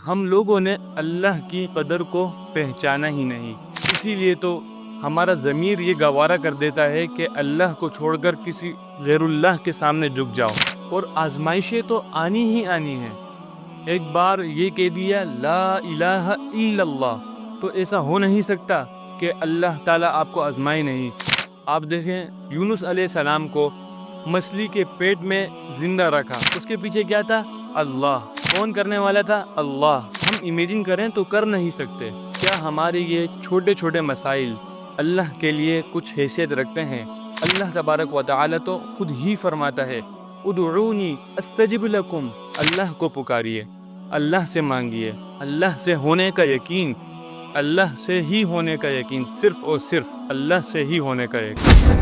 ہم لوگوں نے اللہ کی قدر کو پہچانا ہی نہیں، اسی لیے تو ہمارا ضمیر یہ گوارا کر دیتا ہے کہ اللہ کو چھوڑ کر کسی غیر اللہ کے سامنے جھک جاؤ۔ اور آزمائشیں تو آنی ہی آنی ہیں۔ ایک بار یہ کہہ دیا لا الہ الا اللہ تو ایسا ہو نہیں سکتا کہ اللہ تعالیٰ آپ کو آزمائے نہیں۔ آپ دیکھیں یونس علیہ السلام کو مچھلی کے پیٹ میں زندہ رکھا، اس کے پیچھے کیا تھا؟ اللہ۔ کون کرنے والا تھا؟ اللہ۔ ہم امیجن کریں تو کر نہیں سکتے۔ کیا ہمارے یہ چھوٹے چھوٹے مسائل اللہ کے لیے کچھ حیثیت رکھتے ہیں؟ اللہ تبارک و تعالیٰ تو خود ہی فرماتا ہے ادعونی استجب لکم، اللہ کو پکاریے، اللہ سے مانگیے، اللہ سے ہونے کا یقین، اللہ سے ہی ہونے کا یقین، صرف اور صرف اللہ سے ہی ہونے کا یقین۔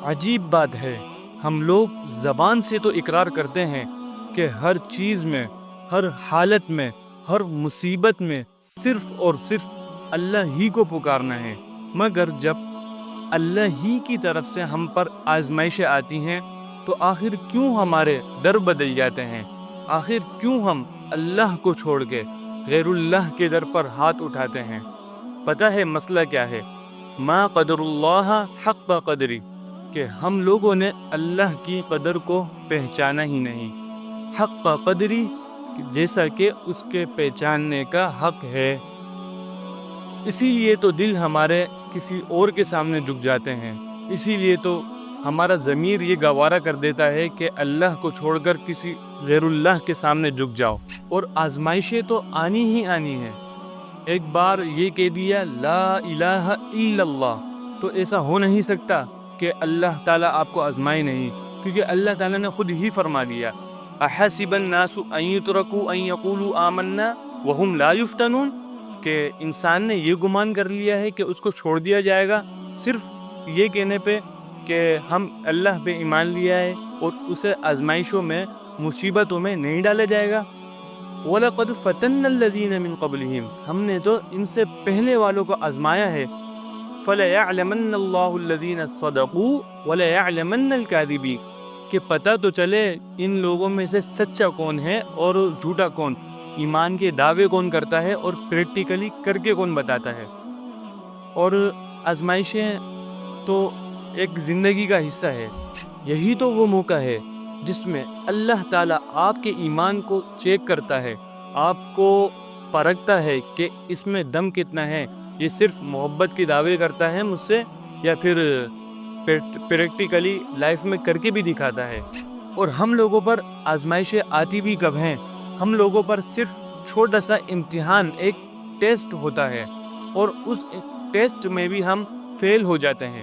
عجیب بات ہے، ہم لوگ زبان سے تو اقرار کرتے ہیں کہ ہر چیز میں، ہر حالت میں، ہر مصیبت میں صرف اور صرف اللہ ہی کو پکارنا ہے، مگر جب اللہ ہی کی طرف سے ہم پر آزمائشیں آتی ہیں تو آخر کیوں ہمارے در بدل جاتے ہیں؟ آخر کیوں ہم اللہ کو چھوڑ کے غیر اللہ کے در پر ہاتھ اٹھاتے ہیں؟ پتہ ہے مسئلہ کیا ہے؟ ما قدر اللہ حق قدری، کہ ہم لوگوں نے اللہ کی قدر کو پہچانا ہی نہیں، حق قدری جیسا کہ اس کے پہچاننے کا حق ہے۔ اسی لیے تو دل ہمارے کسی اور کے سامنے جھک جاتے ہیں، اسی لیے تو ہمارا ضمیر یہ گوارا کر دیتا ہے کہ اللہ کو چھوڑ کر کسی غیر اللہ کے سامنے جھک جاؤ۔ اور آزمائشیں تو آنی ہی آنی ہیں۔ ایک بار یہ کہہ دیا لا الہ الا اللہ تو ایسا ہو نہیں سکتا کہ اللہ تعالیٰ آپ کو آزمائے نہیں، کیونکہ اللہ تعالیٰ نے خود ہی فرما دیا احسب الناس ان یترکوا ان یقولوا آمنا وهم لا یفتنون، کہ انسان نے یہ گمان کر لیا ہے کہ اس کو چھوڑ دیا جائے گا صرف یہ کہنے پہ کہ ہم اللہ پہ ایمان لیا ہے، اور اسے آزمائشوں میں، مصیبتوں میں نہیں ڈالا جائے گا۔ وَلَقَدْ فَتَنَّ الَّذِينَ مِن قَبْلِهِمْ، ہم نے تو ان سے پہلے والوں کو آزمایا ہے۔ فَلَيَعْلَمَنَّ اللَّهُ الَّذِينَ صَدَقُوا وَلَيَعْلَمَنَّ الْكَاذِبِينَ، کہ پتہ تو چلے ان لوگوں میں سے سچا کون ہے اور جھوٹا کون، ایمان کے دعوے کون کرتا ہے اور پریکٹیکلی کر کے کون بتاتا ہے۔ اور آزمائشیں تو ایک زندگی کا حصہ ہے، یہی تو وہ موقع ہے جس میں اللہ تعالیٰ آپ کے ایمان کو چیک کرتا ہے، آپ کو پرکھتا ہے کہ اس میں دم کتنا ہے، یہ صرف محبت کے دعوے کرتا ہے مجھ سے یا پھر پریکٹیکلی لائف میں کر کے بھی دکھاتا ہے۔ اور ہم لوگوں پر آزمائشیں آتی بھی کب ہیں؟ ہم لوگوں پر صرف چھوٹا سا امتحان، ایک ٹیسٹ ہوتا ہے، اور اس ٹیسٹ میں بھی ہم فیل ہو جاتے ہیں۔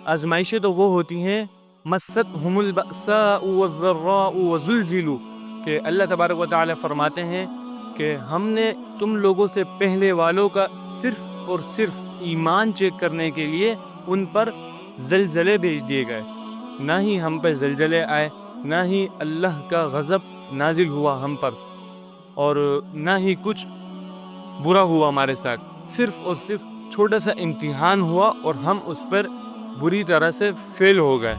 آزمائشیں تو وہ ہوتی ہیں مستہم البأساء والضراء وزلزلوا، کہ اللہ تبارک و تعالیٰ فرماتے ہیں کہ ہم نے تم لوگوں سے پہلے والوں کا صرف اور صرف ایمان چیک کرنے کے لیے ان پر زلزلے بھیج دیے گئے۔ نہ ہی ہم پہ زلزلے آئے، نہ ہی اللہ کا غضب نازل ہوا ہم پر، اور نہ ہی کچھ برا ہوا ہمارے ساتھ، صرف اور صرف چھوٹا سا امتحان ہوا اور ہم اس پر بری طرح سے فیل ہو گئے۔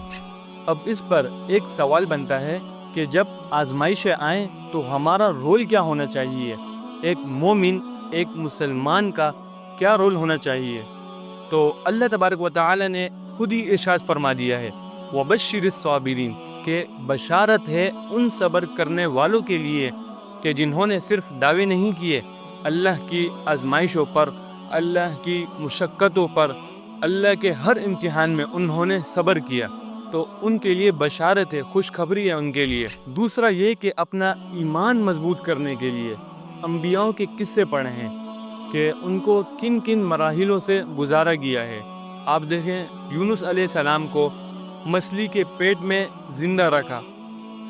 اب اس پر ایک سوال بنتا ہے کہ جب آزمائشیں آئیں تو ہمارا رول کیا ہونا چاہیے؟ ایک مومن، ایک مسلمان کا کیا رول ہونا چاہیے؟ تو اللہ تبارک و تعالی نے خود ہی ارشاد فرما دیا ہے وَبَشِّرِ الصَّابِرِينَ، کہ بشارت ہے ان صبر کرنے والوں کے لیے کہ جنہوں نے صرف دعوے نہیں کیے، اللہ کی آزمائشوں پر، اللہ کی مشقتوں پر، اللہ کے ہر امتحان میں انہوں نے صبر کیا، تو ان کے لیے بشارت ہے، خوشخبری ہے ان کے لیے۔ دوسرا یہ کہ اپنا ایمان مضبوط کرنے کے لیے انبیاء کے قصے پڑھے ہیں کہ ان کو کن کن مراحلوں سے گزارا گیا ہے۔ آپ دیکھیں یونس علیہ السلام کو مچھلی کے پیٹ میں زندہ رکھا،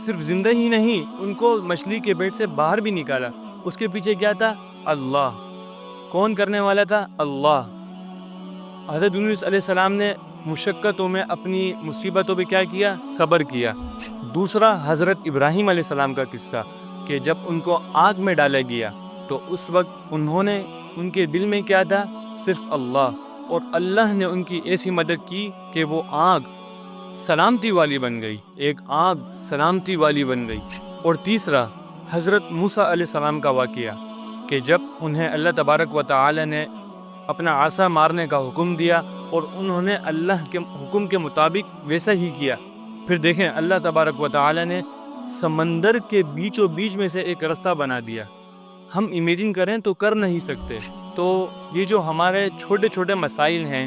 صرف زندہ ہی نہیں، ان کو مچھلی کے پیٹ سے باہر بھی نکالا، اس کے پیچھے کیا تھا؟ اللہ۔ کون کرنے والا تھا؟ اللہ۔ حضرت یونس علیہ السلام نے مشقتوں میں، اپنی مصیبتوں پہ کیا کیا؟ صبر کیا۔ دوسرا حضرت ابراہیم علیہ السلام کا قصہ کہ جب ان کو آگ میں ڈالا گیا تو اس وقت انہوں نے، ان کے دل میں کیا تھا؟ صرف اللہ، اور اللہ نے ان کی ایسی مدد کی کہ وہ آگ سلامتی والی بن گئی، ایک آگ سلامتی والی بن گئی۔ اور تیسرا حضرت موسیٰ علیہ السلام کا واقعہ کہ جب انہیں اللہ تبارک و تعالی نے اپنا عصا مارنے کا حکم دیا اور انہوں نے اللہ کے حکم کے مطابق ویسا ہی کیا، پھر دیکھیں اللہ تبارک و تعالی نے سمندر کے بیچوں بیچ میں سے ایک رستہ بنا دیا۔ ہم امیجن کریں تو کر نہیں سکتے۔ تو یہ جو ہمارے چھوٹے چھوٹے مسائل ہیں،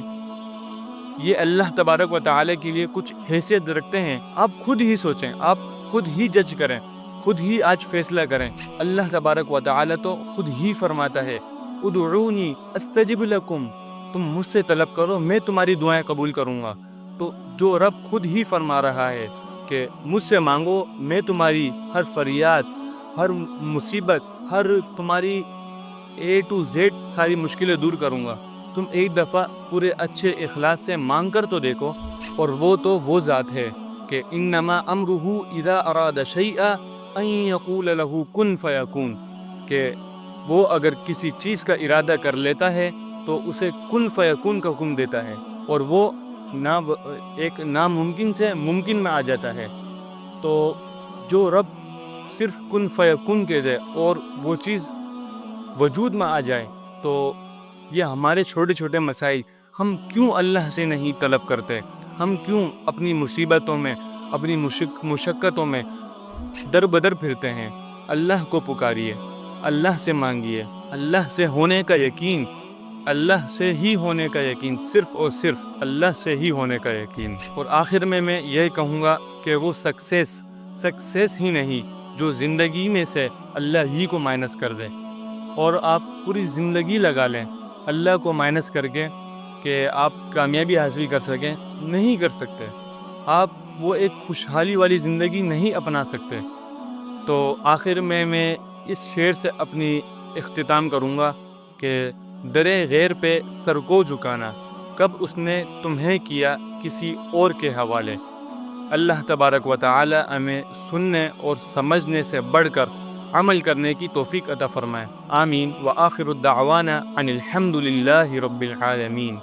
یہ اللہ تبارک و تعالی کے لیے کچھ حیثیت رکھتے ہیں۔ آپ خود ہی سوچیں، آپ خود ہی جج کریں، خود ہی آج فیصلہ کریں۔ اللہ تبارک و تعالی تو خود ہی فرماتا ہے ادعونی استجب لکم، تم مجھ سے طلب کرو میں تمہاری دعائیں قبول کروں گا۔ تو جو رب خود ہی فرما رہا ہے کہ مجھ سے مانگو، میں تمہاری ہر فریاد، ہر مصیبت، ہر تمہاری A to Z ساری مشکلیں دور کروں گا، تم ایک دفعہ پورے اچھے اخلاص سے مانگ کر تو دیکھو۔ اور وہ تو وہ ذات ہے کہ انما امرہ اذا اراد شیئا ان یقول له کن فیکون، کہ وہ اگر کسی چیز کا ارادہ کر لیتا ہے تو اسے کن فیکون کا حکم دیتا ہے، اور وہ ایک ناممکن سے ممکن میں آ جاتا ہے۔ تو جو رب صرف کن فیکون کے دے اور وہ چیز وجود میں آ جائے، تو یہ ہمارے چھوٹے چھوٹے مسائل ہم کیوں اللہ سے نہیں طلب کرتے؟ ہم کیوں اپنی مصیبتوں میں، اپنی مشقتوں میں در بدر پھرتے ہیں؟ اللہ کو پکاریے، اللہ سے مانگیے، اللہ سے ہونے کا یقین، اللہ سے ہی ہونے کا یقین، صرف اور صرف اللہ سے ہی ہونے کا یقین۔ اور آخر میں یہ کہوں گا کہ وہ سکسیس ہی نہیں جو زندگی میں سے اللہ ہی کو مائنس کر دے، اور آپ پوری زندگی لگا لیں اللہ کو مائنس کر کے کہ آپ کامیابی حاصل کر سکیں، نہیں کر سکتے۔ آپ وہ ایک خوشحالی والی زندگی نہیں اپنا سکتے۔ تو آخر میں اس شعر سے اپنی اختتام کروں گا کہ درے غیر پہ سر کو جھکانا، کب اس نے تمہیں کیا کسی اور کے حوالے۔ اللہ تبارک و تعالی ہمیں سننے اور سمجھنے سے بڑھ کر عمل کرنے کی توفیق عطا فرمائے۔ آمین۔ وآخر الدعوانا ان الحمد للہ رب العالمین۔